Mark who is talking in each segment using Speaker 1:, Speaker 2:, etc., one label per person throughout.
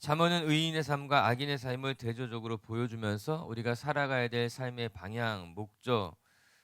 Speaker 1: 잠언은 의인의 삶과 악인의 삶을 대조적으로 보여주면서 우리가 살아가야 될 삶의 방향, 목적,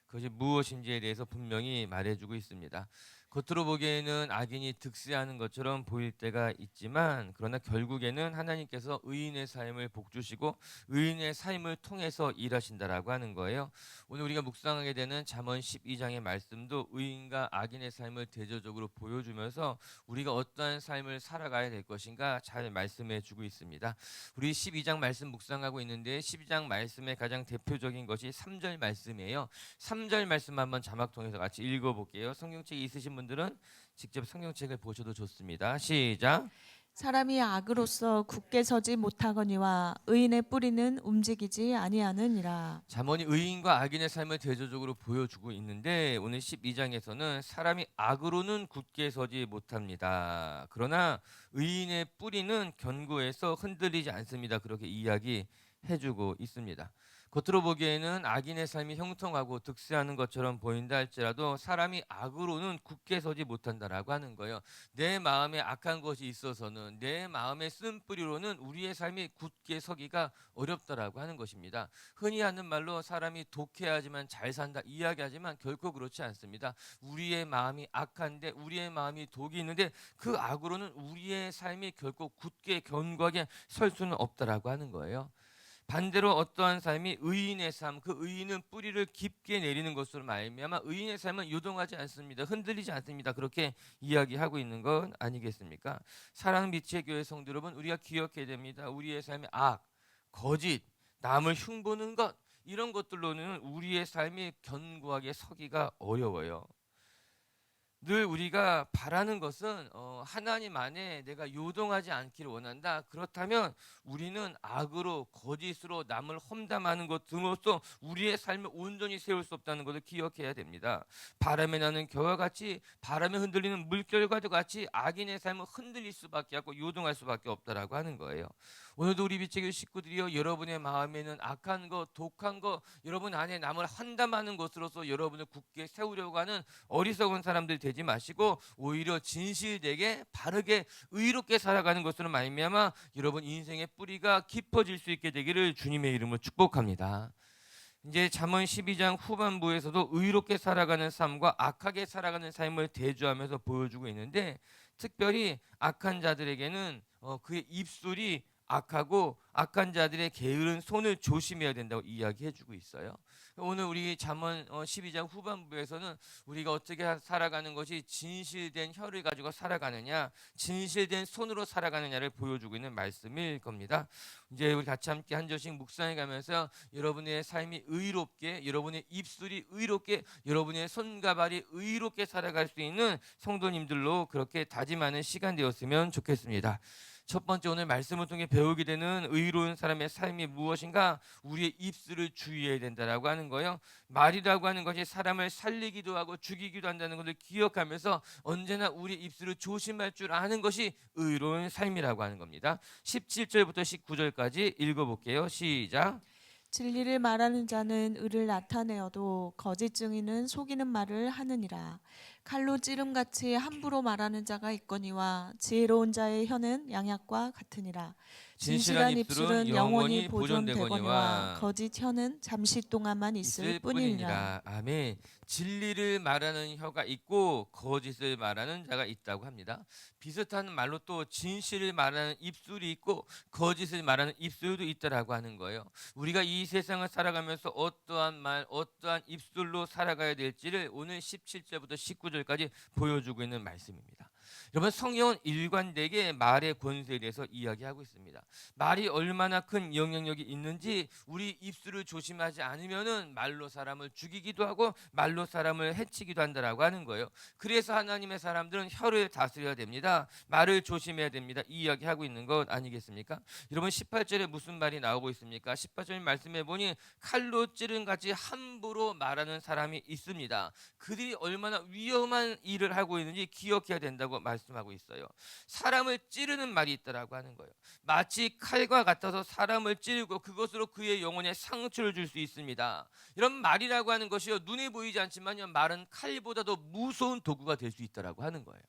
Speaker 1: 그것이 무엇인지에 대해서 분명히 말해주고 있습니다. 겉으로 보기에는 악인이 득세하는 것처럼 보일 때가 있지만, 그러나 결국에는 하나님께서 의인의 삶을 복주시고 의인의 삶을 통해서 일하신다라고 하는 거예요. 오늘 우리가 묵상하게 되는 잠언 12장의 말씀도 의인과 악인의 삶을 대조적으로 보여주면서 우리가 어떠한 삶을 살아가야 될 것인가 잘 말씀해 주고 있습니다. 우리 12장 말씀 묵상하고 있는데, 12장 말씀의 가장 대표적인 것이 3절 말씀이에요. 3절 말씀 한번 자막 통해서 같이 읽어볼게요. 성경책이 있으신 분들은 직접 성경책을 보셔도 좋습니다. 시작.
Speaker 2: 사람이 악으로서 굳게 서지 못하거니와 의인의 뿌리는 움직이지 아니하느니라.
Speaker 1: 잠언이 의인과 악인의 삶을 대조적으로 보여주고 있는데, 오늘 12장에서는 사람이 악으로는 굳게 서지 못합니다. 그러나 의인의 뿌리는 견고해서 흔들리지 않습니다. 그렇게 이야기해주고 있습니다. 겉으로 보기에는 악인의 삶이 형통하고 득세하는 것처럼 보인다 할지라도 사람이 악으로는 굳게 서지 못한다라고 하는 거예요. 내 마음에 악한 것이 있어서는, 내 마음의 쓴뿌리로는 우리의 삶이 굳게 서기가 어렵다라고 하는 것입니다. 흔히 하는 말로 사람이 독해야지만 잘 산다 이야기하지만 결코 그렇지 않습니다. 우리의 마음이 악한데, 우리의 마음이 독이 있는데 그 악으로는 우리의 삶이 결코 굳게 견고하게 설 수는 없다라고 하는 거예요. 반대로 어떠한 삶이 의인의 삶, 그 의인은 뿌리를 깊게 내리는 것으로 말미암아 의인의 삶은 요동하지 않습니다. 흔들리지 않습니다. 그렇게 이야기하고 있는 건 아니겠습니까? 사랑하는 빛의 교회 성도 여러분, 우리가 기억해야 됩니다. 우리의 삶의 악, 거짓, 남을 흉보는 것, 이런 것들로는 우리의 삶이 견고하게 서기가 어려워요. 늘 우리가 바라는 것은 하나님 안에 내가 요동하지 않기를 원한다. 그렇다면 우리는 악으로, 거짓으로 남을 험담하는 것 등으로써 우리의 삶을 온전히 세울 수 없다는 것을 기억해야 됩니다. 바람에 나는 겨와 같이, 바람에 흔들리는 물결과도 같이 악인의 삶은 흔들릴 수밖에 없고 요동할 수밖에 없다라고 하는 거예요. 오늘도 우리 빛의 식구들이여, 여러분의 마음에는 악한 것, 독한 것, 여러분 안에 남을 험담하는 것으로서 여러분을 굳게 세우려고 하는 어리석은 사람들 되지 마시고, 오히려 진실되게 바르게 의롭게 살아가는 것으로 말미암아 여러분 인생의 뿌리가 깊어질 수 있게 되기를 주님의 이름으로 축복합니다. 이제 잠언 12장 후반부에서도 의롭게 살아가는 삶과 악하게 살아가는 삶을 대조하면서 보여주고 있는데, 특별히 악한 자들에게는 그의 입술이 악하고 악한 자들의 게으른 손을 조심해야 된다고 이야기해주고 있어요. 오늘 우리 잠언 12장 후반부에서는 우리가 어떻게 살아가는 것이 진실된 혀를 가지고 살아가느냐, 진실된 손으로 살아가느냐를 보여주고 있는 말씀일 겁니다. 이제 우리 같이 함께 한 절씩 묵상해 가면서 여러분의 삶이 의롭게, 여러분의 입술이 의롭게, 여러분의 손과 발이 의롭게 살아갈 수 있는 성도님들로 그렇게 다짐하는 시간 되었으면 좋겠습니다. 첫 번째, 오늘 말씀을 통해 배우게 되는 의로운 사람의 삶이 무엇인가? 우리의 입술을 주의해야 된다라고 하는 거예요. 말이라고 하는 것이 사람을 살리기도 하고 죽이기도 한다는 것을 기억하면서 언제나 우리 입술을 조심할 줄 아는 것이 의로운 삶이라고 하는 겁니다. 17절부터 19절까지 읽어볼게요. 시작.
Speaker 2: 진리를 말하는 자는 의를 나타내어도 거짓 증인은 속이는 말을 하느니라. 칼로 찌름같이 함부로 말하는 자가 있거니와 지혜로운 자의 혀는 양약과 같으니라.
Speaker 1: 진실한
Speaker 2: 진실한
Speaker 1: 입술은
Speaker 2: 입술은 영원히
Speaker 1: 영원히
Speaker 2: 보존되거니와
Speaker 1: 보존되거니와
Speaker 2: 거짓 혀는 잠시 동안만 있을
Speaker 1: 있을
Speaker 2: 뿐이니라.
Speaker 1: 뿐이니라. 아멘. 진리를 말하는 혀가 있고 거짓을 말하는 자가 있다고 합니다. 비슷한 말로 또 진실을 말하는 입술이 있고 거짓을 말하는 입술도 있다라고 하는 거예요. 우리가 이 세상을 살아가면서 어떠한 말, 어떠한 입술로 살아가야 될지를 오늘 17절부터 19절까지 보여주고 있는 말씀입니다. 여러분, 성경은 일관되게 말의 권세에 대해서 이야기하고 있습니다. 말이 얼마나 큰 영향력이 있는지 우리 입술을 조심하지 않으면은 말로 사람을 죽이기도 하고 말로 사람을 해치기도 한다라고 하는 거예요. 그래서 하나님의 사람들은 혀를 다스려야 됩니다. 말을 조심해야 됩니다. 이 이야기하고 있는 것 아니겠습니까? 여러분, 18절에 무슨 말이 나오고 있습니까? 18절 말씀해 보니 칼로 찌른 같이 함부로 말하는 사람이 있습니다. 그들이 얼마나 위험한 일을 하고 있는지 기억해야 된다고 말씀하고 있어요. 사람을 찌르는 말이 있다라고 하는 거예요. 마치 칼과 같아서 사람을 찌르고 그것으로 그의 영혼에 상처를 줄 수 있습니다. 이런 말이라고 하는 것이요, 눈에 보이지 않지만요, 말은 칼보다도 무서운 도구가 될 수 있다라고 하는 거예요.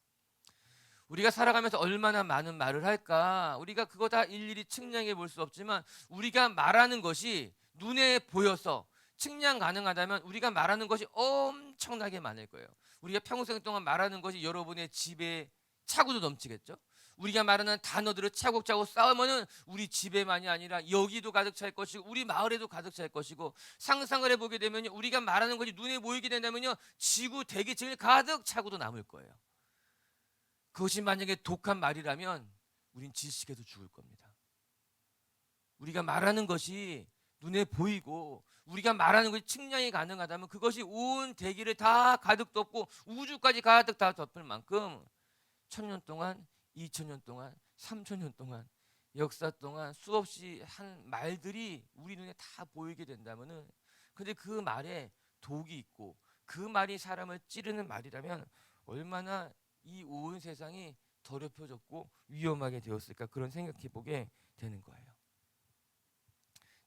Speaker 1: 우리가 살아가면서 얼마나 많은 말을 할까? 우리가 그거 다 일일이 측량해 볼 수 없지만 우리가 말하는 것이 눈에 보여서 측량 가능하다면 우리가 말하는 것이 엄청나게 많을 거예요. 우리가 평생 동안 말하는 것이 여러분의 집에 차고도 넘치겠죠? 우리가 말하는 단어들을 차곡차곡 쌓으면은 우리 집에만이 아니라 여기도 가득 찰 것이고 우리 마을에도 가득 찰 것이고, 상상을 해보게 되면요, 우리가 말하는 것이 눈에 보이게 된다면요, 지구 대기층을 가득 차고도 남을 거예요. 그것이 만약에 독한 말이라면 우린 질식해서 죽을 겁니다. 우리가 말하는 것이 눈에 보이고 우리가 말하는 것이 측량이 가능하다면 그것이 온 대기를 다 가득 덮고 우주까지 가득 다 덮을 만큼 1000년 동안, 2000년 동안, 3000년 동안 역사 동안 수없이 한 말들이 우리 눈에 다 보이게 된다면은, 근데 그 말에 독이 있고 그 말이 사람을 찌르는 말이라면 얼마나 이 온 세상이 더럽혀졌고 위험하게 되었을까, 그런 생각해 보게 되는 거예요.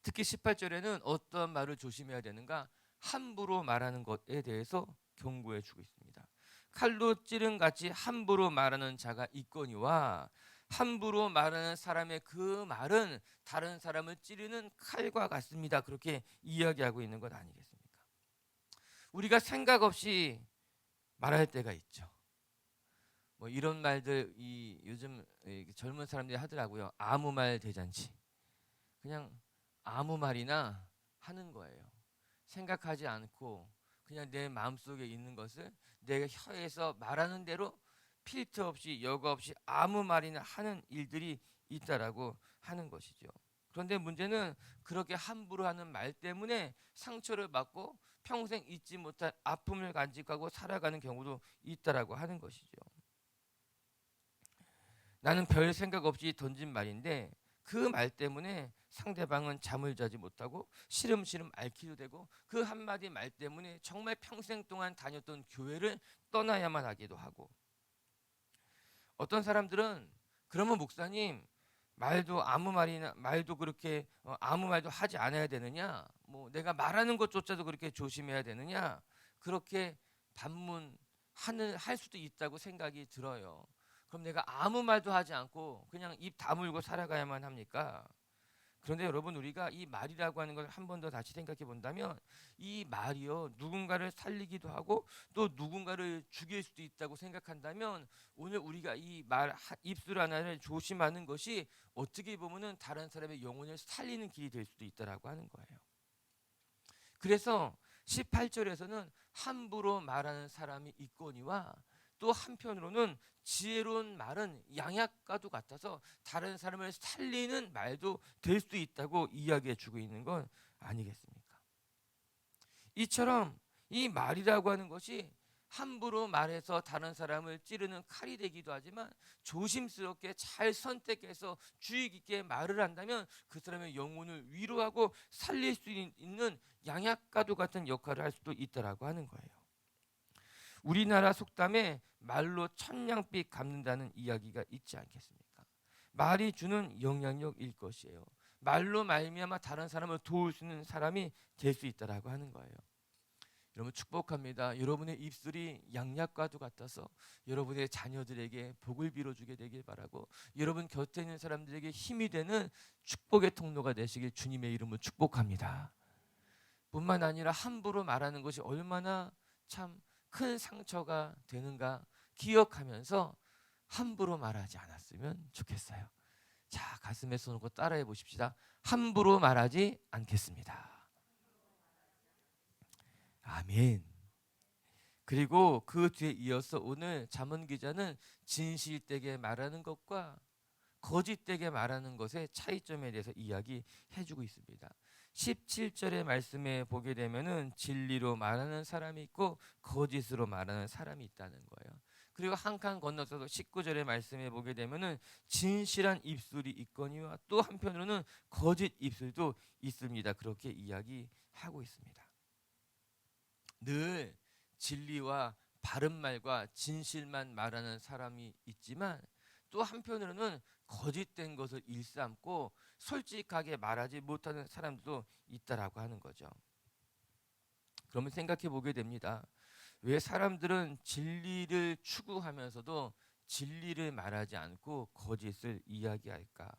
Speaker 1: 특히 18절에는 어떠한 말을 조심해야 되는가? 함부로 말하는 것에 대해서 경고해 주고 있습니다. 칼로 찌른 같이 함부로 말하는 자가 있거니와, 함부로 말하는 사람의 그 말은 다른 사람을 찌르는 칼과 같습니다. 그렇게 이야기하고 있는 것 아니겠습니까? 우리가 생각 없이 말할 때가 있죠. 뭐 이런 말들 요즘 젊은 사람들이 하더라고요. 아무 말 대잔치. 그냥 아무 말이나 하는 거예요. 생각하지 않고 그냥 내 마음속에 있는 것을 내가 혀에서 말하는 대로 필터 없이 여과 없이 아무 말이나 하는 일들이 있다라고 하는 것이죠. 그런데 문제는 그렇게 함부로 하는 말 때문에 상처를 받고 평생 잊지 못할 아픔을 간직하고 살아가는 경우도 있다라고 하는 것이죠. 나는 별 생각 없이 던진 말인데 그 말 때문에 상대방은 잠을 자지 못하고 시름시름 앓기도 되고, 그 한마디 말 때문에 정말 평생 동안 다녔던 교회를 떠나야만 하기도 하고, 어떤 사람들은 그러면 목사님, 말도 아무 말이나 말도 그렇게 아무 말도 하지 않아야 되느냐, 뭐 내가 말하는 것조차도 그렇게 조심해야 되느냐, 그렇게 할 수도 있다고 생각이 들어요. 그럼 내가 아무 말도 하지 않고 그냥 입 다물고 살아가야만 합니까? 그런데 여러분, 우리가 이 말이라고 하는 걸 한 번 더 다시 생각해 본다면 이 말이요, 누군가를 살리기도 하고 또 누군가를 죽일 수도 있다고 생각한다면, 오늘 우리가 이 말 입술 하나를 조심하는 것이 어떻게 보면은 다른 사람의 영혼을 살리는 길이 될 수도 있다라고 하는 거예요. 그래서 18절에서는 함부로 말하는 사람이 있거니와, 또 한편으로는 지혜로운 말은 양약과도 같아서 다른 사람을 살리는 말도 될 수 있다고 이야기해 주고 있는 건 아니겠습니까? 이처럼 이 말이라고 하는 것이 함부로 말해서 다른 사람을 찌르는 칼이 되기도 하지만, 조심스럽게 잘 선택해서 주의 깊게 말을 한다면 그 사람의 영혼을 위로하고 살릴 수 있는 양약과도 같은 역할을 할 수도 있다라고 하는 거예요. 우리나라 속담에 말로 천냥빚 갚는다는 이야기가 있지 않겠습니까? 말이 주는 영향력일 것이에요. 말로 말미암아 다른 사람을 도울 수 있는 사람이 될 수 있다라고 하는 거예요. 여러분, 축복합니다. 여러분의 입술이 양약과도 같아서 여러분의 자녀들에게 복을 빌어주게 되길 바라고, 여러분 곁에 있는 사람들에게 힘이 되는 축복의 통로가 되시길 주님의 이름으로 축복합니다. 뿐만 아니라 함부로 말하는 것이 얼마나 참 큰 상처가 되는가 기억하면서 함부로 말하지 않았으면 좋겠어요. 자, 가슴에 손 얹고 따라해 보십시다. 함부로 말하지 않겠습니다. 아멘. 그리고 그 뒤에 이어서 오늘 잠언 기자는 진실되게 말하는 것과 거짓되게 말하는 것의 차이점에 대해서 이야기해 주고 있습니다. 17절의 말씀에 보게 되면은 진리로 말하는 사람이 있고 거짓으로 말하는 사람이 있다는 거예요. 그리고 한 칸 건너서도 19절의 말씀에 보게 되면은 진실한 입술이 있거니와 또 한편으로는 거짓 입술도 있습니다. 그렇게 이야기하고 있습니다. 늘 진리와 바른 말과 진실만 말하는 사람이 있지만, 또 한편으로는 거짓된 것을 일삼고 솔직하게 말하지 못하는 사람들도 있다라고 하는 거죠. 그러면 생각해 보게 됩니다. 왜 사람들은 진리를 추구하면서도 진리를 말하지 않고 거짓을 이야기할까?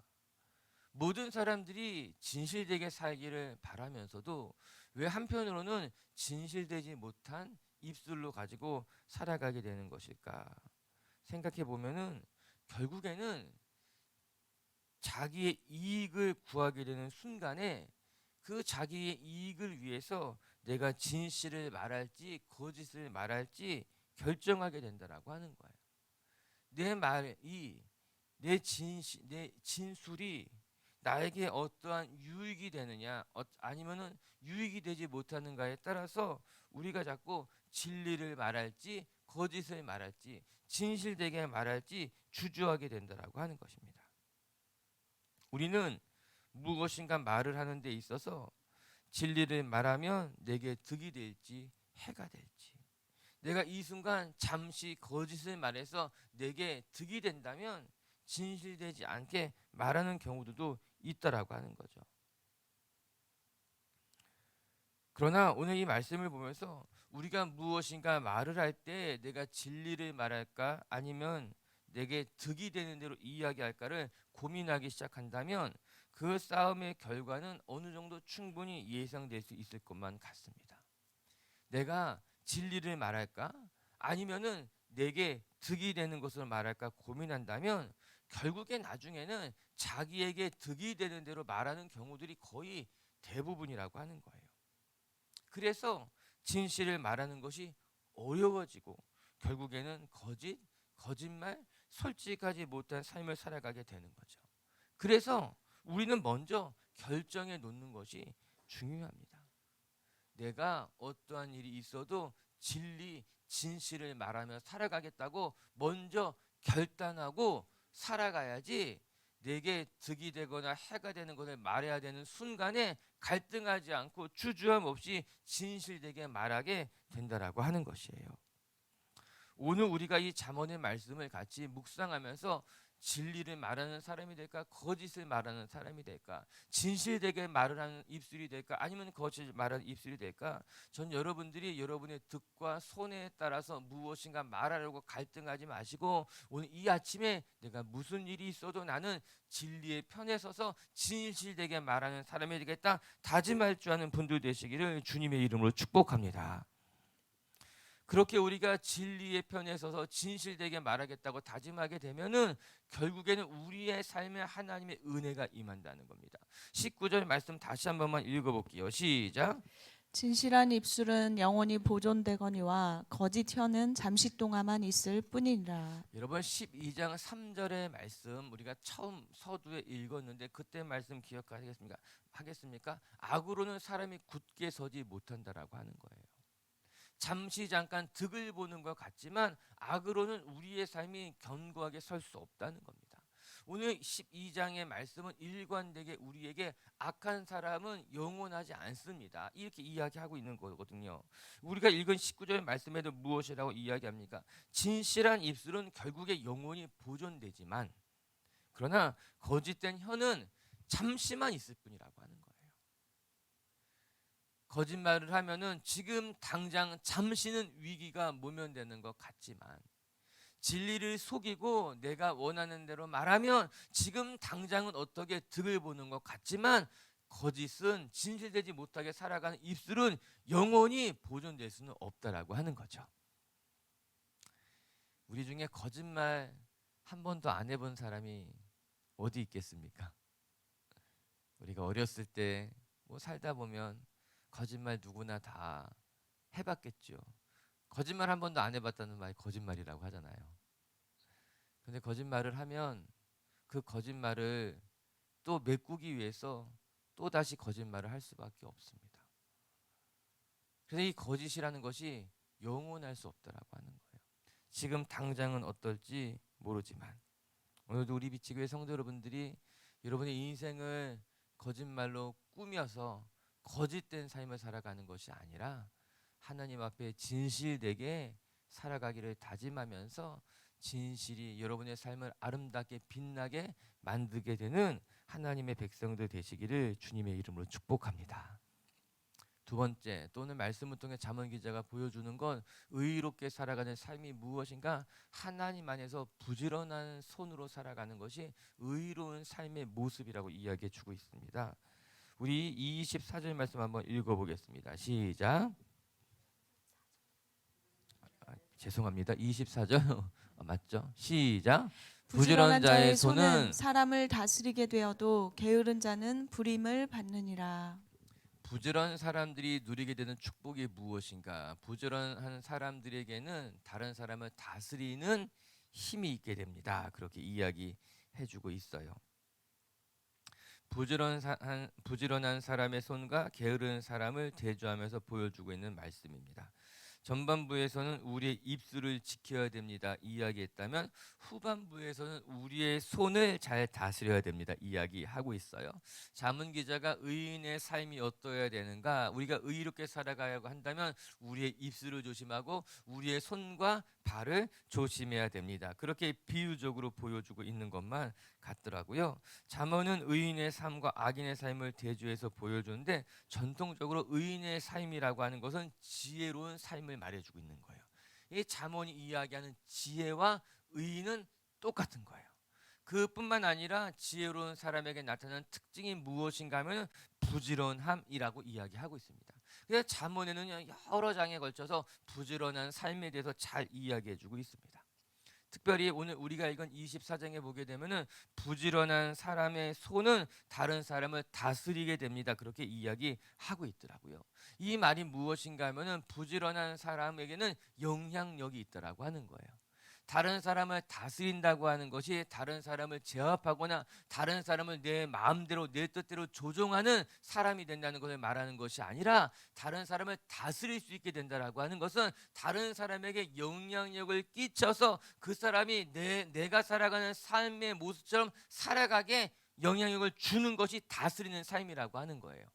Speaker 1: 모든 사람들이 진실되게 살기를 바라면서도 왜 한편으로는 진실되지 못한 입술로 가지고 살아가게 되는 것일까? 생각해 보면은 결국에는 자기의 이익을 구하게 되는 순간에 그 자기의 이익을 위해서 내가 진실을 말할지 거짓을 말할지 결정하게 된다라고 하는 거예요. 내 말이 내 진술이 나에게 어떠한 유익이 되느냐 아니면은 유익이 되지 못하는가에 따라서 우리가 자꾸 진리를 말할지 거짓을 말할지 진실되게 말할지 주저하게 된다라고 하는 것입니다. 우리는 무엇인가 말을 하는 데 있어서 진리를 말하면 내게 득이 될지 해가 될지, 내가 이 순간 잠시 거짓을 말해서 내게 득이 된다면 진실되지 않게 말하는 경우도 있다라고 하는 거죠. 그러나 오늘 이 말씀을 보면서 우리가 무엇인가 말을 할 때 내가 진리를 말할까 아니면 내게 득이 되는 대로 이야기할까를 고민하기 시작한다면 그 싸움의 결과는 어느 정도 충분히 예상될 수 있을 것만 같습니다. 내가 진리를 말할까 아니면은 내게 득이 되는 것을 말할까 고민한다면 결국에 나중에는 자기에게 득이 되는 대로 말하는 경우들이 거의 대부분이라고 하는 거예요. 그래서 진실을 말하는 것이 어려워지고 결국에는 거짓말, 솔직하지 못한 삶을 살아가게 되는 거죠. 그래서 우리는 먼저 결정해 놓는 것이 중요합니다. 내가 어떠한 일이 있어도 진실을 말하며 살아가겠다고 먼저 결단하고 살아가야지 내게 득이 되거나 해가 되는 것을 말해야 되는 순간에 갈등하지 않고 주저함 없이 진실되게 말하게 된다라고 하는 것이에요. 오늘 우리가 이 잠언의 말씀을 같이 묵상하면서 진리를 말하는 사람이 될까 거짓을 말하는 사람이 될까 진실되게 말을 하는 입술이 될까 아니면 거짓을 말하는 입술이 될까 전 여러분들이 여러분의 득과 손해에 따라서 무엇인가 말하려고 갈등하지 마시고 오늘 이 아침에 내가 무슨 일이 있어도 나는 진리의 편에 서서 진실되게 말하는 사람이 되겠다 다짐할 줄 아는 분들 되시기를 주님의 이름으로 축복합니다. 그렇게 우리가 진리의 편에 서서 진실되게 말하겠다고 다짐하게 되면은 결국에는 우리의 삶에 하나님의 은혜가 임한다는 겁니다. 19절 말씀 다시 한 번만 읽어볼게요. 시작.
Speaker 2: 진실한 입술은 영원히 보존되거니와 거짓 혀는 잠시 동안만 있을 뿐이니라.
Speaker 1: 여러분 12장 3절의 말씀 우리가 처음 서두에 읽었는데 그때 말씀 기억하겠습니까? 악으로는 사람이 굳게 서지 못한다라고 하는 거예요. 잠시 잠깐 득을 보는 것 같지만 악으로는 우리의 삶이 견고하게 설 수 없다는 겁니다. 오늘 12장의 말씀은 일관되게 우리에게 악한 사람은 영원하지 않습니다. 이렇게 이야기하고 있는 거거든요. 우리가 읽은 19절 말씀에도 무엇이라고 이야기합니까? 진실한 입술은 결국에 영원히 보존되지만 그러나 거짓된 혀는 잠시만 있을 뿐이라고 하는 거예요. 거짓말을 하면은 지금 당장 잠시는 위기가 모면되는 것 같지만 진리를 속이고 내가 원하는 대로 말하면 지금 당장은 어떻게 득을 보는 것 같지만 거짓은 진실되지 못하게 살아가는 입술은 영원히 보존될 수는 없다라고 하는 거죠. 우리 중에 거짓말 한 번도 안 해본 사람이 어디 있겠습니까? 우리가 어렸을 때 뭐 살다 보면 거짓말 누구나 다 해봤겠죠. 거짓말 한 번도 안 해봤다는 말이 거짓말이라고 하잖아요. 근데 거짓말을 하면 그 거짓말을 또 메꾸기 위해서 또 다시 거짓말을 할 수밖에 없습니다. 그래서 이 거짓이라는 것이 영원할 수 없다라고 하는 거예요. 지금 당장은 어떨지 모르지만 오늘도 우리 비치교회 성도 여러분들이 여러분의 인생을 거짓말로 꾸며서 거짓된 삶을 살아가는 것이 아니라 하나님 앞에 진실되게 살아가기를 다짐하면서 진실이 여러분의 삶을 아름답게 빛나게 만들게 되는 하나님의 백성들 되시기를 주님의 이름으로 축복합니다. 두 두 번째, 또는 말씀을 통해 잠언 기자가 보여주는 건 의롭게 살아가는 삶이 무엇인가? 하나님 안에서 부지런한 손으로 살아가는 것이 의로운 삶의 모습이라고 이야기해 주고 있습니다. 우리 24절 말씀 한번 읽어보겠습니다. 시작. 죄송합니다. 24절 맞죠? 시작.
Speaker 2: 부지런한 자의 손은 사람을 다스리게 되어도 게으른 자는 불임을 받느니라.
Speaker 1: 부지런한 사람들이 누리게 되는 축복이 무엇인가? 부지런한 사람들에게는 다른 사람을 다스리는 힘이 있게 됩니다. 그렇게 이야기해주고 있어요. 부지런한 사람의 손과 게으른 사람을 대조하면서 보여주고 있는 말씀입니다. 전반부에서는 우리의 입술을 지켜야 됩니다 이야기했다면, 후반부에서는 우리의 손을 잘 다스려야 됩니다 이야기하고 있어요. 잠언 기자가 의인의 삶이 어떠해야 되는가? 우리가 의롭게 살아가려고 한다면 우리의 입술을 조심하고 우리의 손과 발을 조심해야 됩니다. 그렇게 비유적으로 보여주고 있는 것만 같더라고요. 잠언은 의인의 삶과 악인의 삶을 대조해서 보여주는데, 전통적으로 의인의 삶이라고 하는 것은 지혜로운 삶을 말해주고 있는 거예요. 이 잠언이 이야기하는 지혜와 의인은 똑같은 거예요. 그뿐만 아니라 지혜로운 사람에게 나타나는 특징이 무엇인가 하면 부지런함이라고 이야기하고 있습니다. 그래서 잠언에는 여러 장에 걸쳐서 부지런한 삶에 대해서 잘 이야기해주고 있습니다. 특별히 오늘 우리가 읽은 24장에 보게 되면은 부지런한 사람의 손은 다른 사람을 다스리게 됩니다. 그렇게 이야기하고 있더라고요. 이 말이 무엇인가 하면은 부지런한 사람에게는 영향력이 있다라고 하는 거예요. 다른 사람을 다스린다고 하는 것이 다른 사람을 제압하거나 다른 사람을 내 마음대로 내 뜻대로 조종하는 사람이 된다는 것을 말하는 것이 아니라, 다른 사람을 다스릴 수 있게 된다라고 하는 것은 다른 사람에게 영향력을 끼쳐서 그 사람이 내가 살아가는 삶의 모습처럼 살아가게 영향력을 주는 것이 다스리는 삶이라고 하는 거예요.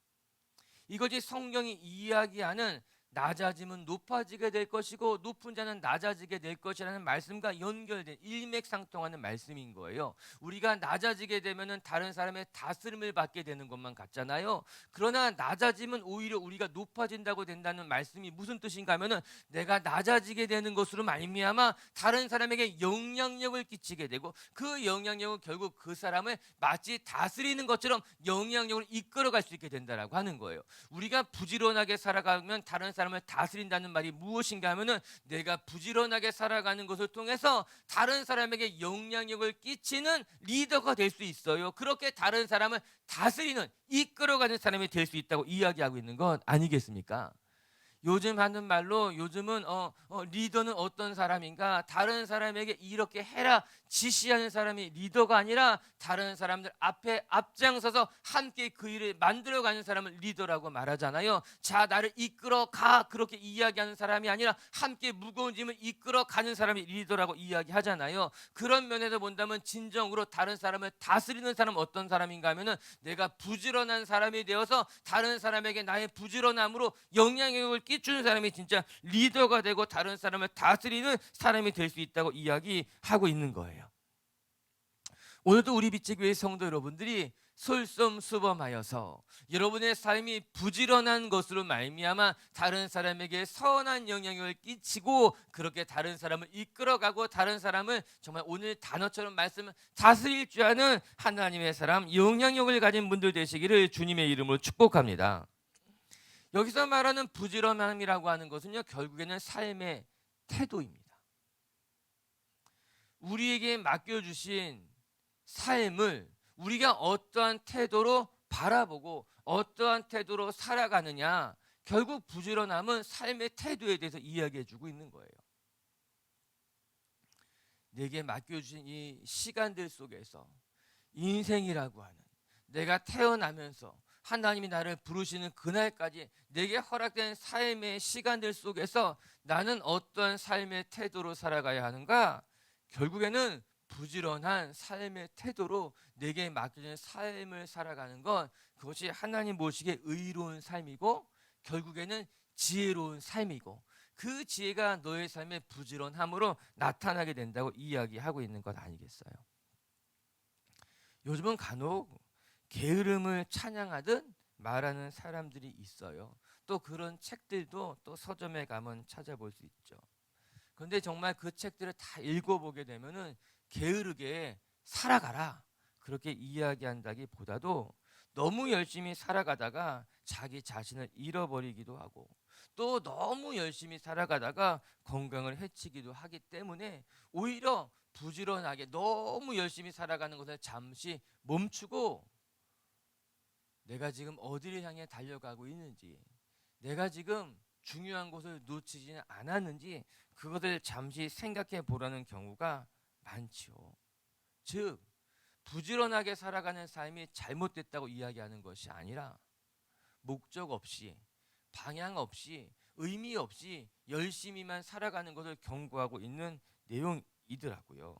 Speaker 1: 이것이 성경이 이야기하는 낮아지면 높아지게 될 것이고 높은 자는 낮아지게 될 것이라는 말씀과 연결된 일맥상통하는 말씀인 거예요. 우리가 낮아지게 되면은 다른 사람의 다스림을 받게 되는 것만 같잖아요. 그러나 낮아지면 오히려 우리가 높아진다고 된다는 말씀이 무슨 뜻인가 하면은, 내가 낮아지게 되는 것으로 말미암아 다른 사람에게 영향력을 끼치게 되고, 그 영향력은 결국 그 사람을 마치 다스리는 것처럼 영향력을 이끌어갈 수 있게 된다라고 하는 거예요. 우리가 부지런하게 살아가면 다른 사람을 다스린다는 말이 무엇인가 하면은, 내가 부지런하게 살아가는 것을 통해서 다른 사람에게 영향력을 끼치는 리더가 될 수 있어요. 그렇게 다른 사람을 다스리는, 이끌어가는 사람이 될 수 있다고 이야기하고 있는 건 아니겠습니까? 요즘 하는 말로 요즘은 리더는 어떤 사람인가? 다른 사람에게 이렇게 해라 지시하는 사람이 리더가 아니라, 다른 사람들 앞에 앞장서서 함께 그 일을 만들어가는 사람을 리더라고 말하잖아요. 자, 나를 이끌어가, 그렇게 이야기하는 사람이 아니라 함께 무거운 짐을 이끌어가는 사람이 리더라고 이야기하잖아요. 그런 면에서 본다면 진정으로 다른 사람을 다스리는 사람은 어떤 사람인가 하면은, 내가 부지런한 사람이 되어서 다른 사람에게 나의 부지런함으로 영향력을 끼치는 사람이 진짜 리더가 되고 다른 사람을 다스리는 사람이 될 수 있다고 이야기하고 있는 거예요. 오늘도 우리 빛의 교회 성도 여러분들이 솔선수범하여서 여러분의 삶이 부지런한 것으로 말미암아 다른 사람에게 선한 영향력을 끼치고, 그렇게 다른 사람을 이끌어가고 다른 사람을 정말 오늘 단어처럼 말씀을 다스릴 줄 아는 하나님의 사람, 영향력을 가진 분들 되시기를 주님의 이름으로 축복합니다. 여기서 말하는 부지런함이라고 하는 것은요, 결국에는 삶의 태도입니다. 우리에게 맡겨주신 삶을 우리가 어떠한 태도로 바라보고 어떠한 태도로 살아가느냐, 결국 부지런함은 삶의 태도에 대해서 이야기해주고 있는 거예요. 내게 맡겨주신 이 시간들 속에서 인생이라고 하는, 내가 태어나면서 하나님이 나를 부르시는 그날까지 내게 허락된 삶의 시간들 속에서 나는 어떠한 삶의 태도로 살아가야 하는가? 결국에는 부지런한 삶의 태도로 내게 맡겨진 삶을 살아가는 건, 그것이 하나님 보시기에 의로운 삶이고 결국에는 지혜로운 삶이고, 그 지혜가 너의 삶의 부지런함으로 나타나게 된다고 이야기하고 있는 것 아니겠어요? 요즘은 간혹 게으름을 찬양하듯 말하는 사람들이 있어요. 또 그런 책들도 또 서점에 가면 찾아볼 수 있죠. 그런데 정말 그 책들을 다 읽어보게 되면은 게으르게 살아가라 그렇게 이야기한다기보다도 너무 열심히 살아가다가 자기 자신을 잃어버리기도 하고 또 너무 열심히 살아가다가 건강을 해치기도 하기 때문에 오히려 부지런하게 너무 열심히 살아가는 것을 잠시 멈추고 내가 지금 어디를 향해 달려가고 있는지, 내가 지금 중요한 것을 놓치지는 않았는지 그것을 잠시 생각해 보라는 경우가 많지요. 즉 부지런하게 살아가는 삶이 잘못됐다고 이야기하는 것이 아니라 목적 없이 방향 없이 의미 없이 열심히만 살아가는 것을 경고하고 있는 내용이더라고요.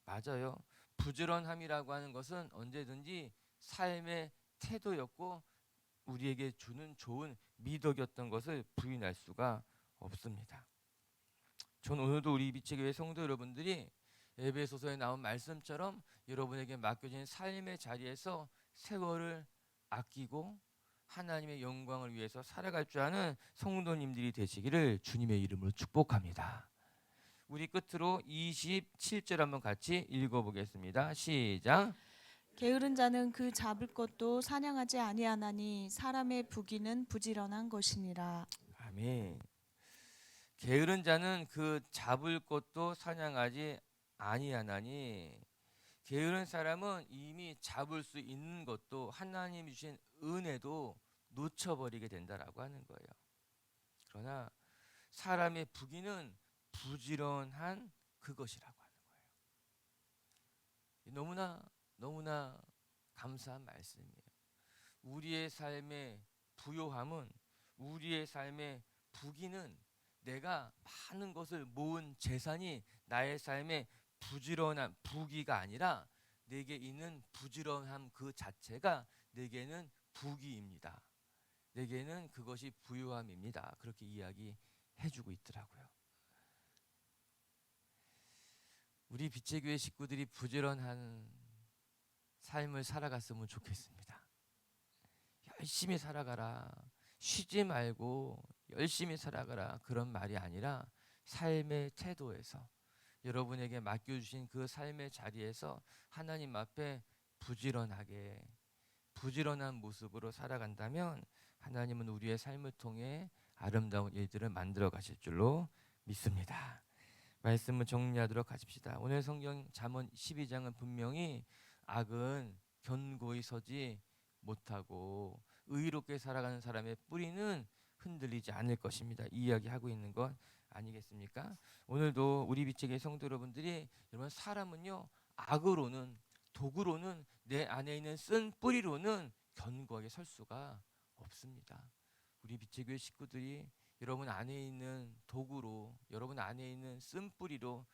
Speaker 1: 맞아요. 부지런함이라고 하는 것은 언제든지 삶의 태도였고 우리에게 주는 좋은 미덕이었던 것을 부인할 수가 없습니다. 전 오늘도 우리 미치교회 성도 여러분들이 에베소서에 나온 말씀처럼 여러분에게 맡겨진 삶의 자리에서 세월을 아끼고 하나님의 영광을 위해서 살아갈 줄 아는 성도님들이 되시기를 주님의 이름으로 축복합니다. 우리 끝으로 27절 한번 같이 읽어보겠습니다. 시작.
Speaker 2: 게으른 자는 그 잡을 것도 사냥하지 아니하나니 사람의 부귀는 부지런한 것이니라.
Speaker 1: 아멘. 게으른 자는 그 잡을 것도 사냥하지 아니하나니 게으른 사람은 이미 잡을 수 있는 것도 하나님이 주신 은혜도 놓쳐버리게 된다라고 하는 거예요. 그러나 사람의 부귀는 부지런한 그것이라고 하는 거예요. 너무나 감사한 말씀이에요. 우리의 삶의 부요함은, 우리의 삶의 부귀는 내가 많은 것을 모은 재산이 나의 삶의 부지런한 부귀가 아니라 내게 있는 부지런함 그 자체가 내게는 부귀입니다. 내게는 그것이 부요함입니다. 그렇게 이야기해주고 있더라고요. 우리 빛의 교회 식구들이 부지런한 삶을 살아갔으면 좋겠습니다. 열심히 살아가라, 쉬지 말고 열심히 살아가라 그런 말이 아니라 삶의 태도에서 여러분에게 맡겨주신 그 삶의 자리에서 하나님 앞에 부지런하게 부지런한 모습으로 살아간다면 하나님은 우리의 삶을 통해 아름다운 일들을 만들어 가실 줄로 믿습니다. 말씀을 정리하도록 하십시다. 오늘 성경 잠언 12장은 분명히 악은 견고히 서지 못하고 의롭게 살아가는 사람의 뿌리는 흔들리지 않을 것입니다. 이 이야기하고 있는 것 아니겠습니까? 오늘도 우리 빛의 성도 여러분들이 여러분 사람은요 악으로는 도구로는 내 안에 있는 쓴 뿌리로는 견고하게 설 수가 없습니다. 우리 빛의 교회 식구들이 여러분 안에 있는 도구로 여러분 안에 있는 쓴 뿌리로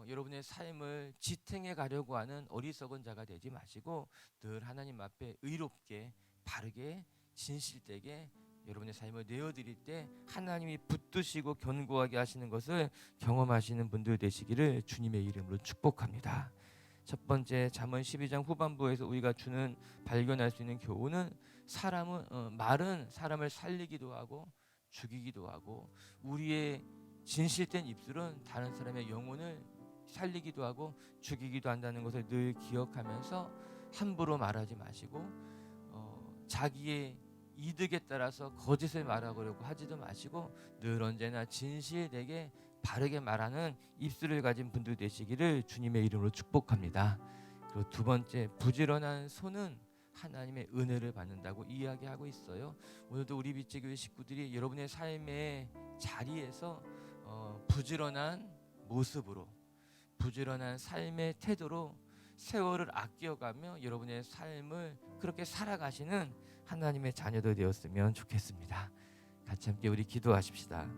Speaker 1: 여러분의 삶을 지탱해 가려고 하는 어리석은 자가 되지 마시고 늘 하나님 앞에 의롭게 바르게 진실되게 여러분의 삶을 내어드릴 때 하나님이 붙드시고 견고하게 하시는 것을 경험하시는 분들 되시기를 주님의 이름으로 축복합니다. 첫 번째 잠언 12장 후반부에서 우리가 주는 발견할 수 있는 교훈은 말은 사람을 살리기도 하고 죽이기도 하고 우리의 진실된 입술은 다른 사람의 영혼을 살리기도 하고 죽이기도 한다는 것을 늘 기억하면서 함부로 말하지 마시고 자기의 이득에 따라서 거짓을 말하려고 하지도 마시고 늘 언제나 진실되게 바르게 말하는 입술을 가진 분들 되시기를 주님의 이름으로 축복합니다. 그리고 두 번째 부지런한 손은 하나님의 은혜를 받는다고 이야기하고 있어요. 오늘도 우리 빛의 교회 식구들이 여러분의 삶의 자리에서 부지런한 모습으로 부지런한 삶의 태도로 세월을 아껴가며 여러분의 삶을 그렇게 살아가시는 하나님의 자녀들 되었으면 좋겠습니다. 같이 함께 우리 기도하십시다.